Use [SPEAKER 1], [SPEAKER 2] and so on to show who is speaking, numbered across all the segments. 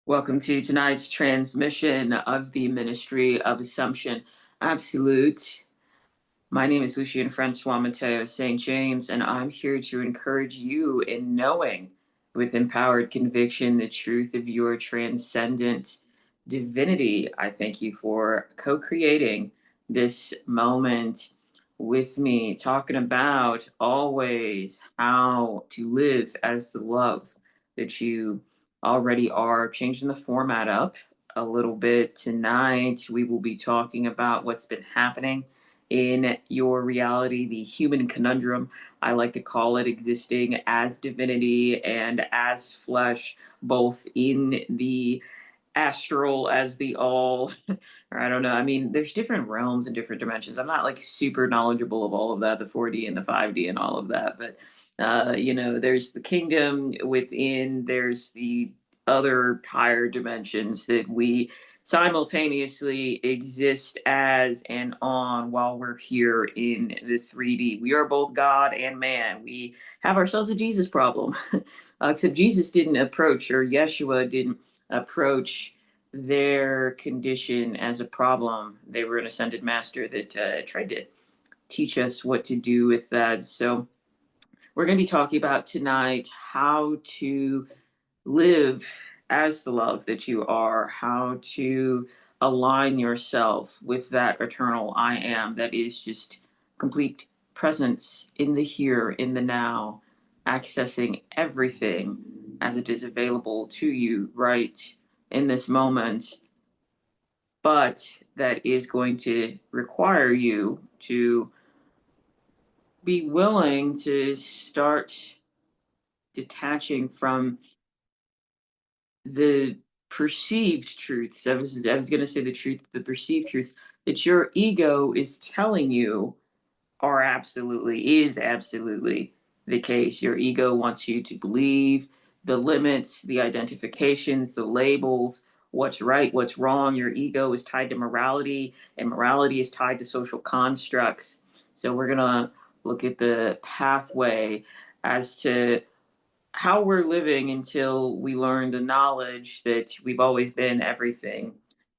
[SPEAKER 1] Welcome to tonight's transmission of the Ministry of Assumption Absolute. My name is Lucien Francois Mateo St. James, and I'm here to encourage you in knowing with empowered conviction the truth of your transcendent divinity. I thank you for co-creating this moment with me, talking about always how to live as the love that you already are. Changing the format up a little bit tonight, we will be talking about what's been happening in your reality, the human conundrum. I like to call it existing as divinity and as flesh, both in the astral as the all, or I don't know. I mean, there's different realms and different dimensions. I'm not like super knowledgeable of all of that, the 4D and the 5D and all of that, but there's the kingdom within, there's the other higher dimensions that we simultaneously exist as and on while we're here in the 3D. We are both God and man. We have ourselves a Jesus problem, except Jesus didn't approach, or Yeshua didn't approach their condition as a problem. They were an ascended master that tried to teach us what to do with that. So we're going to be talking about tonight how to live as the love that you are, how to align yourself with that eternal I am that is just complete presence in the here, in the now, accessing everything as it is available to you right in this moment. But that is going to require you to be willing to start detaching from the perceived truths. I was going to say the truth, the perceived truths that your ego is telling you is absolutely the case. Your ego wants you to believe the limits, the identifications, the labels, what's right, what's wrong. Your ego is tied to morality, and morality is tied to social constructs. So we're going to look at the pathway as to how we're living until we learn the knowledge that we've always been everything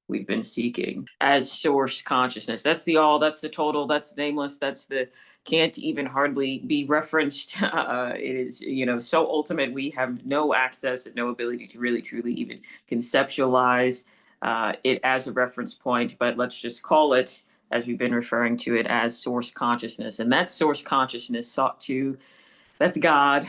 [SPEAKER 1] we've been seeking as source consciousness. That's the all, that's the total, that's nameless, that's the can't even hardly be referenced. It is, so ultimate. We have no access and no ability to really truly even conceptualize it as a reference point, but let's just call it, as we've been referring to it, as source consciousness. And that source consciousness that's God,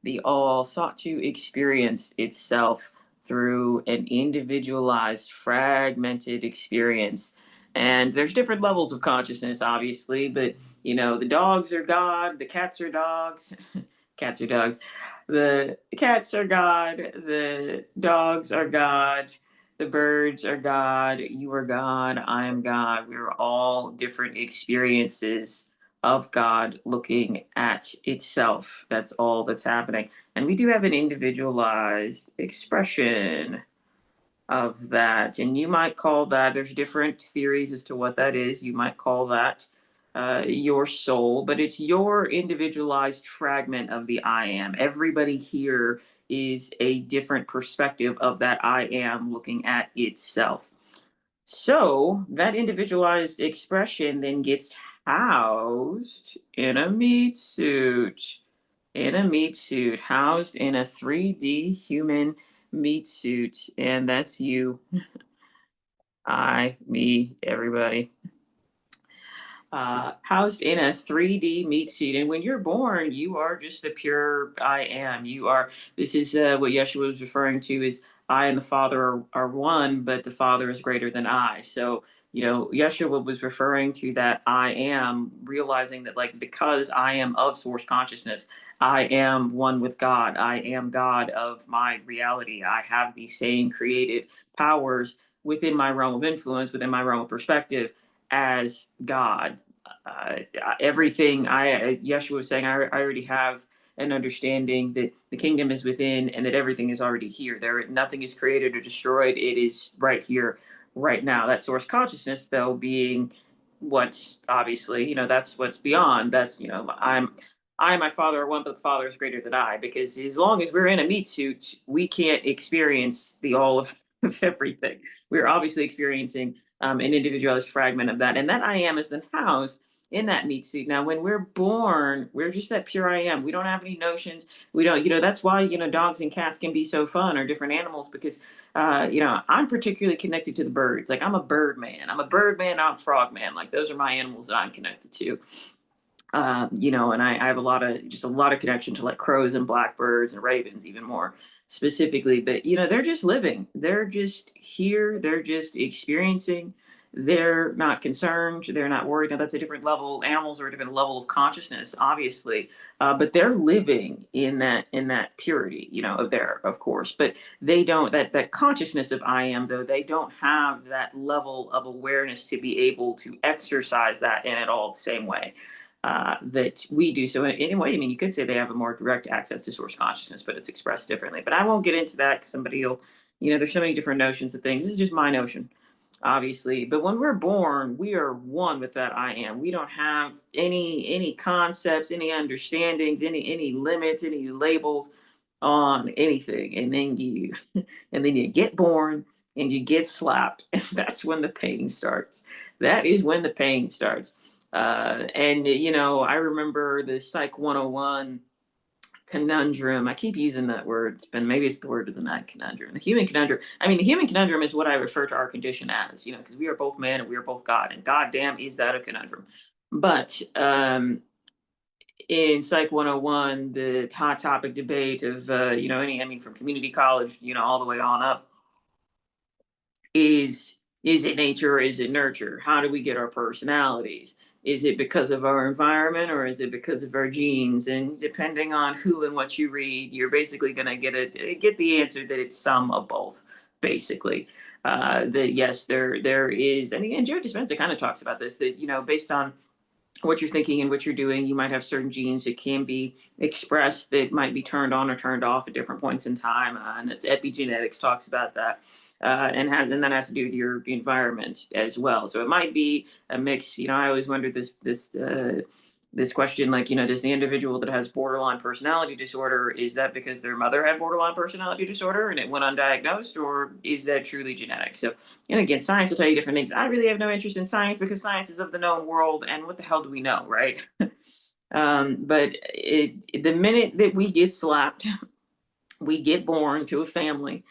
[SPEAKER 1] the all, sought to experience itself through an individualized, fragmented experience. And there's different levels of consciousness, obviously, but the dogs are God, the cats are dogs, cats are dogs, the cats are God, the dogs are God, the birds are God, you are God, I am God. We're all different experiences of God looking at itself. That's all that's happening. And we do have an individualized expression of that. And you might call that, there's different theories as to what that is. You might call that your soul, but it's your individualized fragment of the I am. Everybody here is a different perspective of that I am looking at itself. So that individualized expression then gets housed in a meat suit, housed in a 3D human meat suit. And that's you, I, me, everybody. Housed in a 3D meat suit. And when you're born, you are just the pure I am. This is what Yeshua was referring to is I and the Father are one, but the Father is greater than I. So, Yeshua was referring to that I am, realizing that, like, because I am of source consciousness, I am one with God. I am God of my reality. I have these same creative powers within my realm of influence, within my realm of perspective as God. Everything Yeshua was saying, I already have an understanding that the kingdom is within and that everything is already here. Nothing is created or destroyed. It is right here, right now. That source consciousness, though, being what's obviously, that's what's beyond. That's, I and my Father are one, but the Father is greater than I. Because as long as we're in a meat suit, we can't experience the all of everything. We're obviously experiencing an individualized fragment of that, and that I am is then housed in that meat suit. Now, when we're born, we're just that pure I am. We don't have any notions. We don't, that's why, dogs and cats can be so fun, or different animals, because, I'm particularly connected to the birds. Like, I'm a bird man. I'm a bird man, not a frog man. Like, those are my animals that I'm connected to. And I have a lot of connection to like crows and blackbirds and ravens, even more specifically. But they're just living. They're just here. They're just experiencing. They're not concerned. They're not worried. Now that's a different level. Animals are a different level of consciousness, obviously, but they're living in that purity, of course. But they don't that consciousness of I am, though they don't have that level of awareness to be able to exercise that in it all the same way that we do. So in a way, I mean, you could say they have a more direct access to source consciousness, but it's expressed differently. But I won't get into that, because somebody will, there's so many different notions of things. This is just my notion, obviously. But when we're born, we are one with that I am. We don't have any concepts, any understandings, any limits, any labels on anything. And then you get born and you get slapped. And that's when the pain starts. That is when the pain starts. And I remember the Psych 101 conundrum. I keep using that word. Maybe it's the word of the night, conundrum. The human conundrum. I mean, the human conundrum is what I refer to our condition as, because we are both man and we are both God. And goddamn, is that a conundrum. But in Psych 101, the hot topic debate of, from community college, all the way on up, is it nature or is it nurture? How do we get our personalities? Is it because of our environment, or is it because of our genes? And depending on who and what you read, you're basically going to get the answer that it's some of both, basically. That yes, there is. I mean, and Joe Dispenza kind of talks about this, that based on what you're thinking and what you're doing, you might have certain genes that can be expressed that might be turned on or turned off at different points in time. And it's epigenetics talks about that. And that has to do with your environment as well. So it might be a mix. I always wondered this question, like, does the individual that has borderline personality disorder, is that because their mother had borderline personality disorder and it went undiagnosed, or is that truly genetic? So, and again, science will tell you different things. I really have no interest in science, because science is of the known world, and what the hell do we know, right? But the minute that we get slapped, we get born to a family,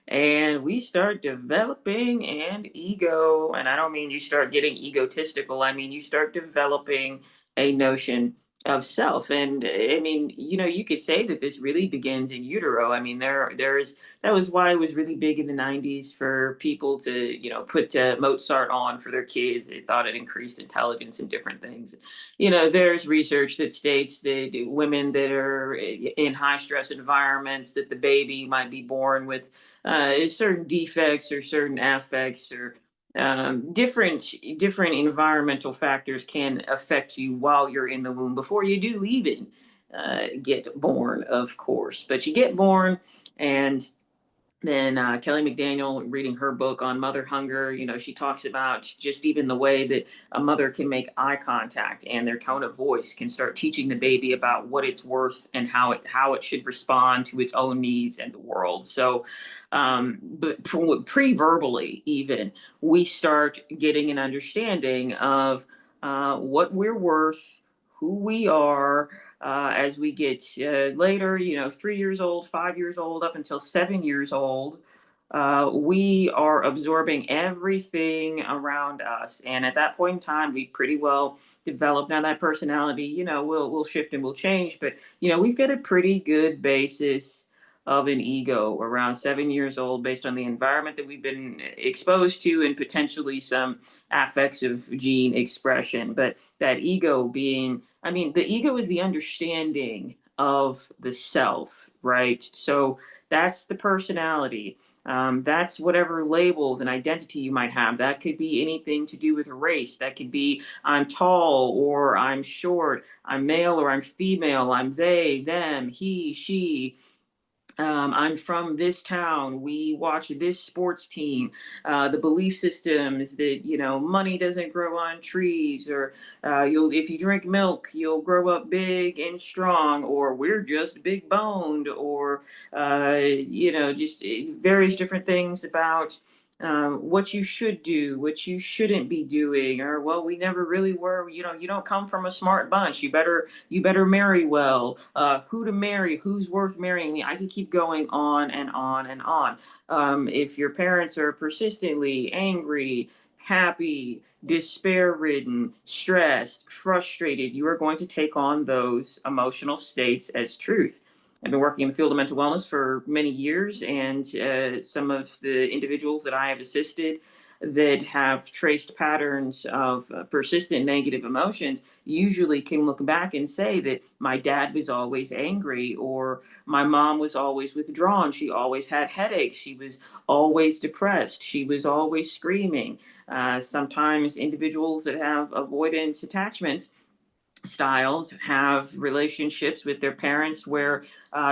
[SPEAKER 1] and we start developing an ego. And I don't mean you start getting egotistical. I mean, you start developing a notion of self. And I mean, you could say that this really begins in utero. I mean, there's that was why it was really big in the 90s for people to, put Mozart on for their kids. They thought it increased intelligence and different things. There's research that states that women that are in high stress environments, that the baby might be born with certain defects or certain affects, or different environmental factors can affect you while you're in the womb, before you do even get born, of course. But you get born, and then Kelly McDaniel, reading her book on mother hunger, she talks about just even the way that a mother can make eye contact, and their tone of voice can start teaching the baby about what it's worth and how it should respond to its own needs and the world. So, but pre-verbally, even, we start getting an understanding of what we're worth, who we are, as we get later, 3 years old, 5 years old, up until 7 years old. We are absorbing everything around us, and at that point in time, we pretty well developed. Now that personality, will shift and will change, but we've got a pretty good basis of an ego around 7 years old, based on the environment that we've been exposed to, and potentially some affects of gene expression. But that ego being, I mean, the ego is the understanding of the self, right? So that's the personality. That's whatever labels and identity you might have. That could be anything to do with race. That could be I'm tall or I'm short, I'm male or I'm female, I'm they, them, he, she. I'm from this town. We watch this sports team. The belief systems that money doesn't grow on trees, or you'll if you drink milk, you'll grow up big and strong, or we're just big boned, or just various different things about what you should do, what you shouldn't be doing, or well, we never really were. You don't come from a smart bunch. You better marry well. Who to marry? Who's worth marrying? I could keep going on and on and on. If your parents are persistently angry, happy, despair ridden, stressed, frustrated, you are going to take on those emotional states as truth. I've been working in the field of mental wellness for many years, and some of the individuals that I have assisted that have traced patterns of persistent negative emotions usually can look back and say that my dad was always angry, or my mom was always withdrawn. She always had headaches. She was always depressed. She was always screaming. Sometimes individuals that have avoidance attachment styles have relationships with their parents where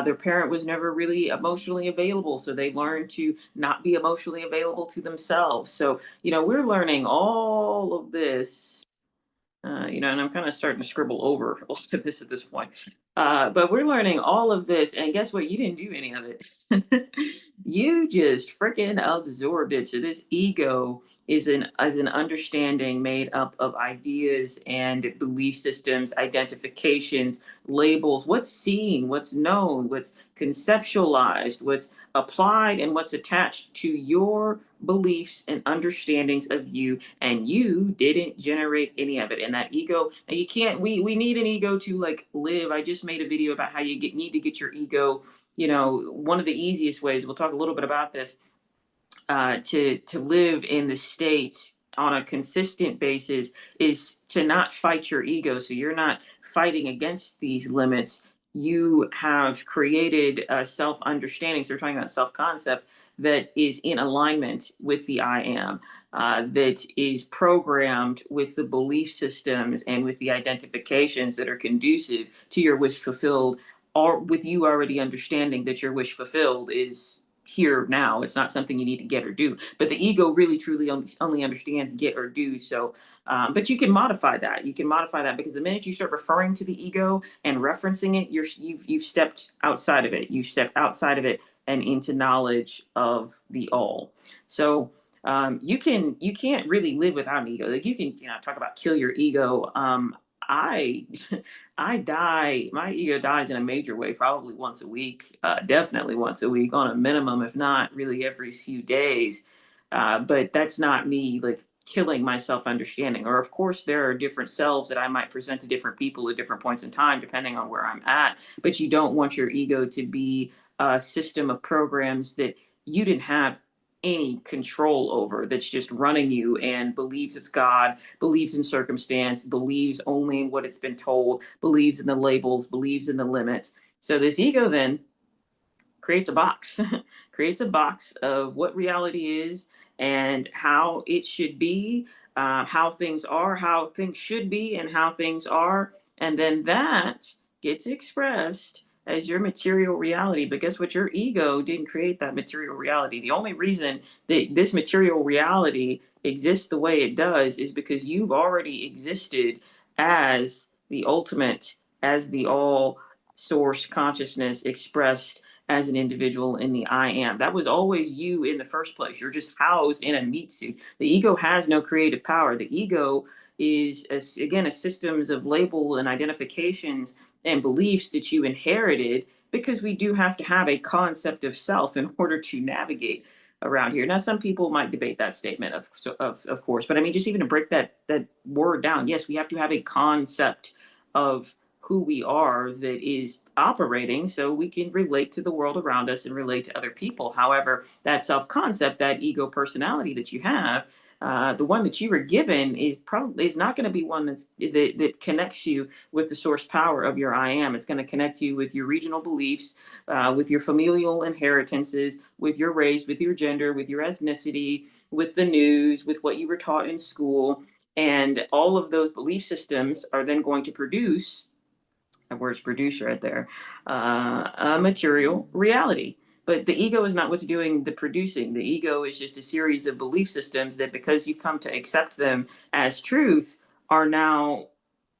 [SPEAKER 1] their parent was never really emotionally available, so they learn to not be emotionally available to themselves. So we're learning all of this, and I'm kind of starting to scribble over a lot of this at this point. But we're learning all of this, and guess what? You didn't do any of it. You just freaking absorbed it. So this ego is an understanding made up of ideas and belief systems, identifications, labels. What's seen, what's known, what's conceptualized, what's applied, and what's attached to your beliefs and understandings of you, and you didn't generate any of it. And that ego, and you can't we need an ego to like live. I just made a video about how you need to get your ego. One of the easiest ways, we'll talk a little bit about this, to live in the state on a consistent basis, is to not fight your ego. So you're not fighting against these limits. You have created a self understanding. So we're talking about self concept that is in alignment with the I am, that is programmed with the belief systems and with the identifications that are conducive to your wish fulfilled, or with you already understanding that your wish fulfilled is here now. It's not something you need to get or do. But the ego really truly only understands get or do. So, but you can modify that. You can modify that, because the minute you start referring to the ego and referencing it, you've stepped outside of it. You've stepped outside of it and into knowledge of the all. So you can't really live without an ego. Like you can talk about kill your ego. I I die. My ego dies in a major way, probably once a week, definitely once a week on a minimum, if not really every few days. But that's not me like killing my self understanding. Or, of course, there are different selves that I might present to different people at different points in time, depending on where I'm at. But you don't want your ego to be a system of programs that you didn't have any control over, that's just running you and believes it's God, believes in circumstance, believes only in what it's been told, believes in the labels, believes in the limits. So this ego then creates a box, creates a box of what reality is and how it should be, how things are, how things should be, and how things are. And then that gets expressed as your material reality. But guess what? Your ego didn't create that material reality. The only reason that this material reality exists the way it does is because you've already existed as the ultimate, as the all source consciousness expressed as an individual in the I am. That was always you in the first place. You're just housed in a meat suit. The ego has no creative power. The ego is, again, a systems of label and identifications and beliefs that you inherited, because we do have to have a concept of self in order to navigate around here. Now, some people might debate that statement, of course, but I mean, just even to break that word down, yes, we have to have a concept of who we are that is operating so we can relate to the world around us and relate to other people. However, that self-concept, that ego personality that you have, the one that you were given is not going to be one that connects you with the source power of your I am. It's going to connect you with your regional beliefs, with your familial inheritances, with your race, with your gender, with your ethnicity, with the news, with what you were taught in school. And all of those belief systems are then going to produce That word's produced right there. A material reality. But the ego is not what's doing the producing. The ego is just a series of belief systems that, because you've come to accept them as truth, are now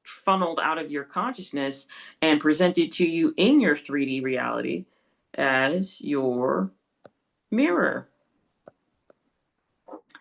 [SPEAKER 1] funneled out of your consciousness and presented to you in your 3D reality as your mirror.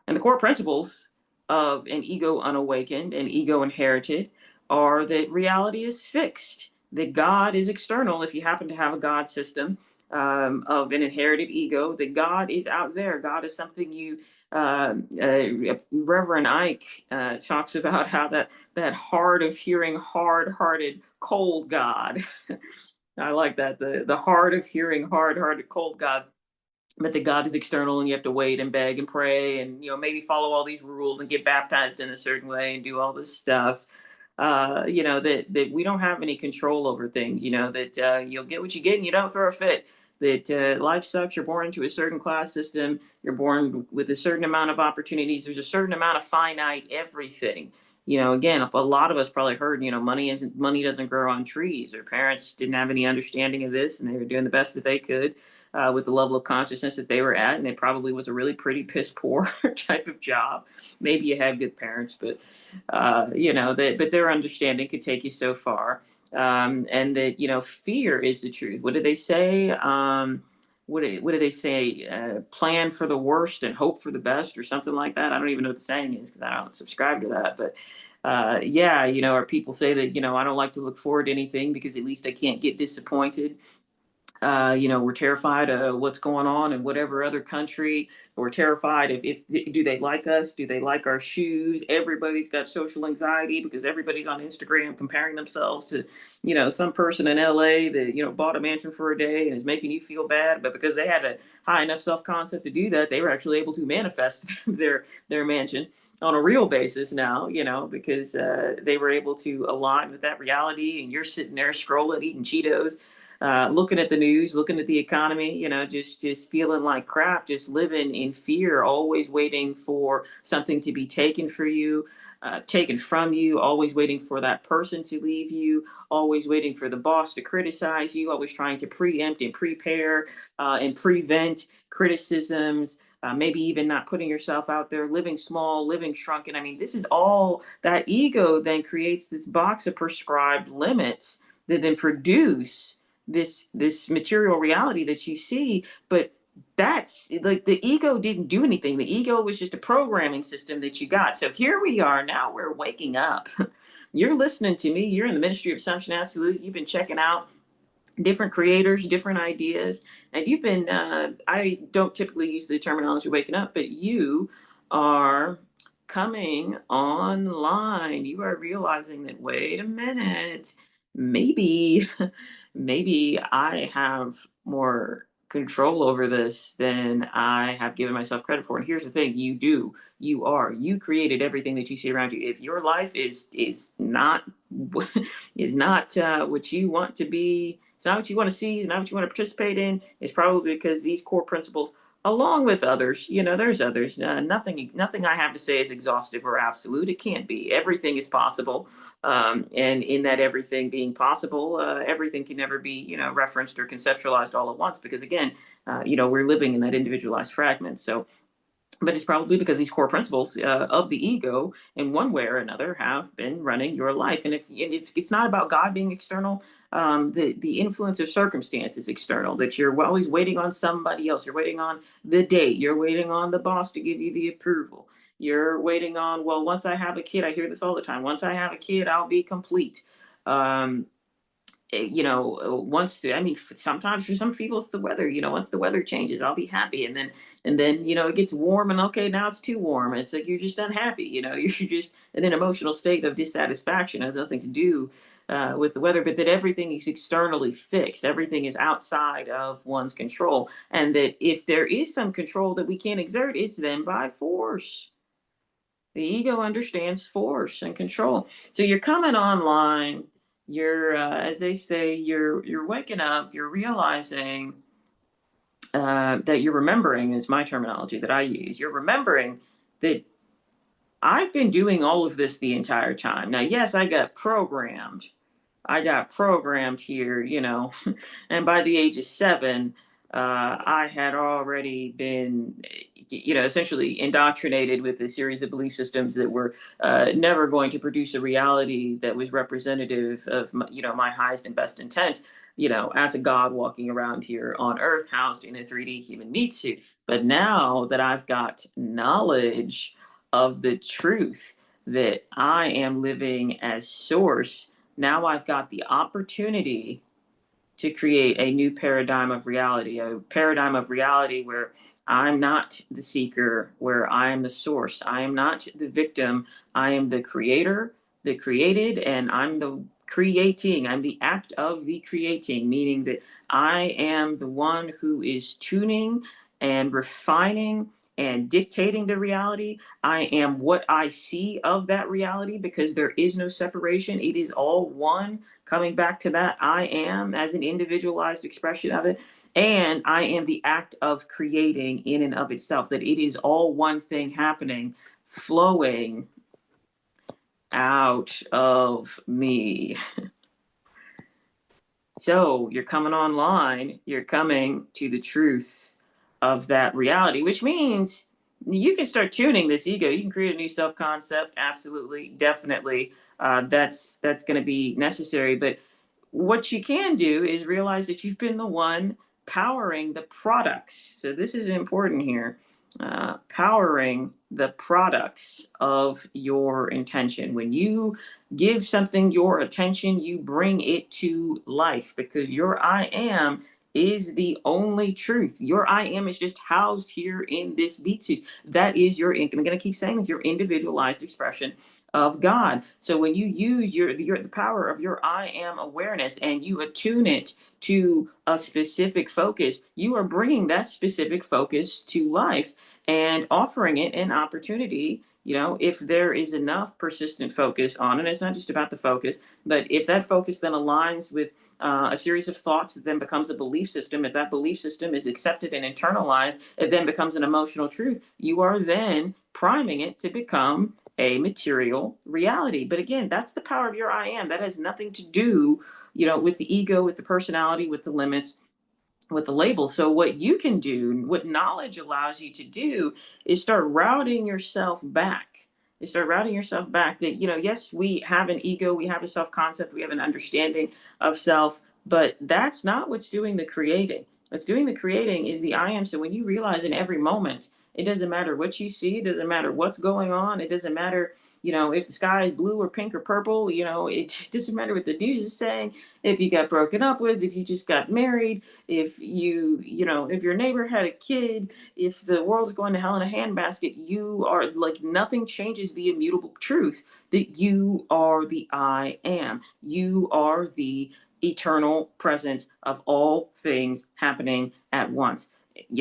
[SPEAKER 1] And the core principles of an ego unawakened and ego inherited are that reality is fixed, that God is external. If you happen to have a God system of an inherited ego, that God is out there. God is something you. Reverend Ike talks about how that hard of hearing, hard-hearted, cold God. I like that, the hard of hearing, hard-hearted, cold God. But that God is external and you have to wait and beg and pray and, maybe follow all these rules and get baptized in a certain way and do all this stuff. That we don't have any control over things, that you'll get what you get and you don't throw a fit. That life sucks. You're born into a certain class system. You're born with a certain amount of opportunities. There's a certain amount of finite everything. Again, a lot of us probably heard, money doesn't grow on trees. Their parents didn't have any understanding of this, and they were doing the best that they could with the level of consciousness that they were at, and it probably was a really pretty piss poor type of job. Maybe you had good parents, but but their understanding could take you so far, and that fear is the truth. What did they say? What did they say? Plan for the worst and hope for the best, or something like that. I don't even know what the saying is because I don't subscribe to that, but or people say that, I don't like to look forward to anything because at least I can't get disappointed. We're terrified of what's going on in whatever other country. We're terrified if do they like us? Do they like our shoes? Everybody's got social anxiety because everybody's on Instagram comparing themselves to, some person in LA that, bought a mansion for a day and is making you feel bad. But because they had a high enough self-concept to do that, they were actually able to manifest their mansion on a real basis now, because they were able to align with that reality. And you're sitting there scrolling, eating Cheetos, looking at the news, looking at the economy, just feeling like crap, just living in fear, always waiting for something to be taken for you, taken from you, always waiting for that person to leave you, always waiting for the boss to criticize you, always trying to preempt and prepare and prevent criticisms. Maybe even not putting yourself out there, living small, living shrunken. I mean, this is all that ego then creates this box of prescribed limits that then produce this material reality that you see. But that's like, the ego didn't do anything. The ego was just a programming system that you got. So here we are now, we're waking up. You're listening to me, you're in the ministry of Assumption Absolute, you've been checking out different creators, different ideas, and you've been I don't typically use the terminology waking up, but you are coming online. You are realizing that, wait a minute, maybe maybe I have more control over this than I have given myself credit for. And here's the thing, you created everything that you see around you. If your life is not is not what you want to be, it's not what you want to see, it's not what you want to participate in, it's probably because these core principles, along with others, there's others. Nothing I have to say is exhaustive or absolute. It can't be. Everything is possible, and in that everything being possible, everything can never be, referenced or conceptualized all at once. Because again, we're living in that individualized fragment. So, but it's probably because these core principles of the ego, in one way or another, have been running your life. And if it's not about God being external, the influence of circumstance is external. That you're always waiting on somebody else. You're waiting on the date. You're waiting on the boss to give you the approval. You're waiting on, well, once I have a kid, I hear this all the time. Once I have a kid, I'll be complete. Once, I mean, sometimes for some people it's the weather. Once the weather changes, I'll be happy. And then it gets warm, and okay, now it's too warm. It's like you're just unhappy. You're just in an emotional state of dissatisfaction. It has nothing to do with the weather, but that everything is externally fixed. Everything is outside of one's control, and that if there is some control that we can't exert, it's then by force. The ego understands force and control. So you're coming online. You're, as they say, you're waking up. You're realizing that you're remembering, is my terminology that I use. You're remembering that I've been doing all of this the entire time. Now, yes, I got programmed. I got programmed here, and by the age of 7, I had already been, essentially indoctrinated with a series of belief systems that were never going to produce a reality that was representative of, my highest and best intent, as a God walking around here on Earth, housed in a 3D human meat suit. But now that I've got knowledge of the truth that I am living as source, now I've got the opportunity to create a new paradigm of reality, a paradigm of reality where I'm not the seeker, where I am the source. I am not the victim. I am the creator, the created, and I'm the creating. I'm the act of the creating, meaning that I am the one who is tuning and refining and dictating the reality. I am what I see of that reality because there is no separation. It is all one, coming back to that I am as an individualized expression of it. And I am the act of creating in and of itself, that it is all one thing happening, flowing out of me. So you're coming online, you're coming to the truth of that reality, which means you can start tuning this ego. You can create a new self concept. Absolutely, definitely. That's going to be necessary. But what you can do is realize that you've been the one powering the products. So this is important here. Powering the products of your intention. When you give something your attention, you bring it to life, because your I am is the only truth. Your I am is just housed here in this beat suit. That is your, I'm going to keep saying this, your individualized expression of God. So when you use the power of your I am awareness and you attune it to a specific focus, you are bringing that specific focus to life and offering it an opportunity. If there is enough persistent focus on it, it's not just about the focus, but if that focus then aligns with a series of thoughts that then becomes a belief system, if that belief system is accepted and internalized, it then becomes an emotional truth. You are then priming it to become a material reality. But again, that's the power of your I am. That has nothing to do, with the ego, with the personality, with the limits, with the label. So what you can do, what knowledge allows you to do, is start routing yourself back. You start routing yourself back that, yes, we have an ego, we have a self-concept, we have an understanding of self, but that's not what's doing the creating. What's doing the creating is the I am. So when you realize in every moment, it doesn't matter what you see, it doesn't matter what's going on, it doesn't matter, if the sky is blue or pink or purple, it doesn't matter what the news is saying, if you got broken up with, if you just got married, if if your neighbor had a kid, if the world's going to hell in a handbasket, you are like, nothing changes the immutable truth that you are the I am. You are the eternal presence of all things happening at once.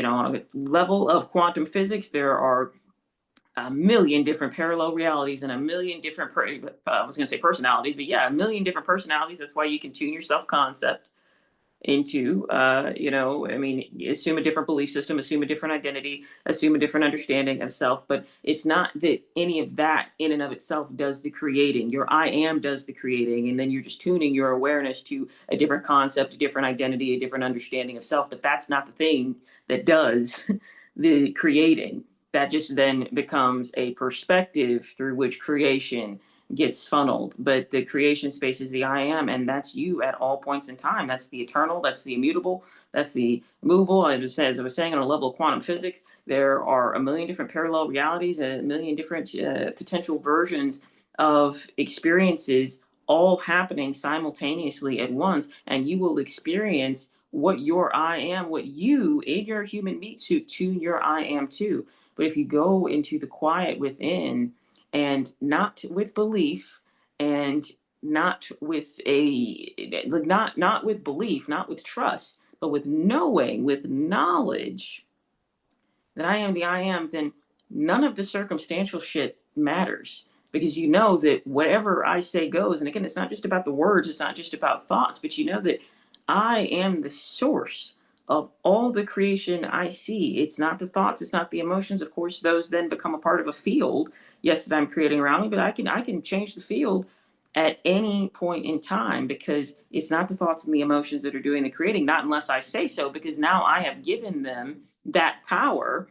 [SPEAKER 1] On a level of quantum physics, there are a million different parallel realities and a million different, I was going to say personalities, but yeah, a million different personalities. That's why you can tune your self concept into, assume a different belief system, assume a different identity, assume a different understanding of self. But it's not that any of that in and of itself does the creating. Your I am does the creating, and then you're just tuning your awareness to a different concept, a different identity, a different understanding of self. But that's not the thing that does the creating. That just then becomes a perspective through which creation gets funneled. But the creation space is the I am, and that's you at all points in time. That's the eternal, that's the immutable, that's the movable. As I was saying, on a level of quantum physics, there are a million different parallel realities, a million different potential versions of experiences, all happening simultaneously at once, and you will experience what your I am, what you in your human meat suit tune your I am to. But if you go into the quiet within, and not with belief, and not with not with belief, not with trust, but with knowing, with knowledge that I am the I am, then none of the circumstantial shit matters, because you know that whatever I say goes. And again, it's not just about the words, it's not just about thoughts, but you know that I am the source of all the creation I see. It's not the thoughts, it's not the emotions. Of course, those then become a part of a field, yes, that I'm creating around me, but I can change the field at any point in time, because it's not the thoughts and the emotions that are doing the creating, not unless I say so, because now I have given them that power.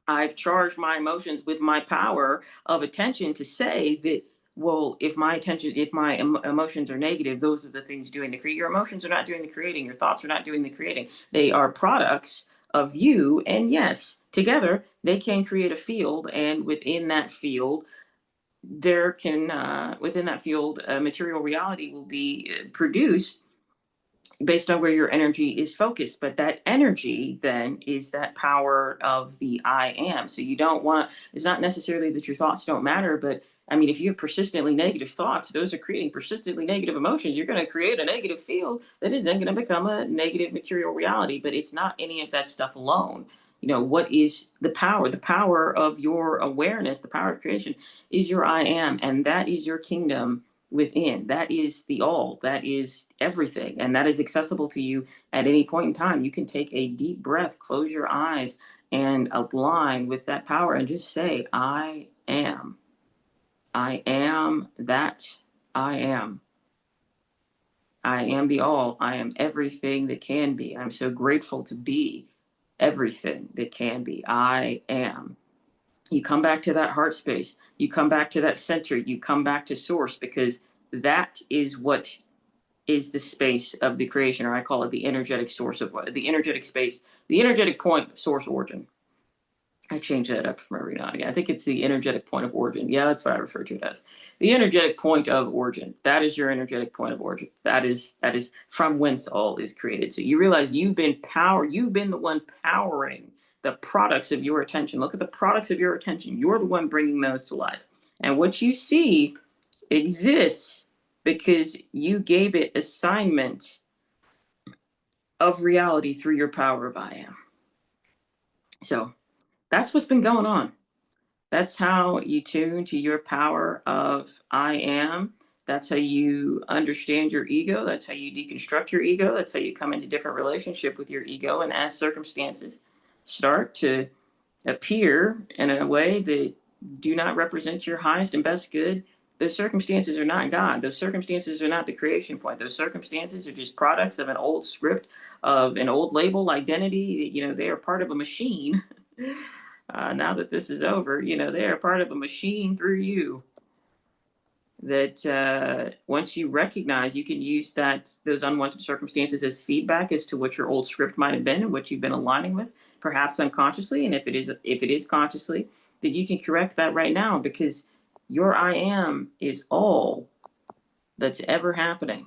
[SPEAKER 1] I've charged my emotions with my power of attention to say that, well, if my attention, if my emotions are negative, those are the things doing the creating. Your emotions are not doing the creating. Your thoughts are not doing the creating. They are products of you. And yes, together they can create a field. And within that field, there can, within that field, material reality will be produced based on where your energy is focused. But that energy then is that power of the I am. So you don't want to, it's not necessarily that your thoughts don't matter, but I mean, if you have persistently negative thoughts, those are creating persistently negative emotions. You're going to create a negative field that is then going to become a negative material reality. But it's not any of that stuff alone. You know, what is the power? The power of your awareness, the power of creation is your I am. And that is your kingdom within. That is the all, that is everything, and that is accessible to you at any point in time. You can take a deep breath, close your eyes, and align with that power and just say, I am. I am that I am. I am the all. I am everything that can be. I'm so grateful to be everything that can be. I am. You come back to that heart space. You come back to that center. You come back to source, because that is what is the space of the creation, or I call it the energetic source of what the energetic space, the energetic point of source origin. I change that up from every now and again. I think it's the energetic point of origin. Yeah, that's what I refer to it as. The energetic point of origin. That is your energetic point of origin. That is from whence all is created. So you realize you've been the one powering the products of your attention. Look at the products of your attention. You're the one bringing those to life. And what you see exists because you gave it assignment of reality through your power of I am. So that's what's been going on. That's how you tune to your power of I am. That's how you understand your ego. That's how you deconstruct your ego. That's how you come into different relationship with your ego. And as circumstances start to appear in a way that do not represent your highest and best good, those circumstances are not God. Those circumstances are not the creation point. Those circumstances are just products of an old script, of an old label identity. You know, they are part of a machine. Now that this is over, you know, they are part of a machine through you that once you recognize, you can use those unwanted circumstances as feedback as to what your old script might have been and what you've been aligning with, perhaps unconsciously. And if it is consciously, that you can correct that right now, because your I am is all that's ever happening.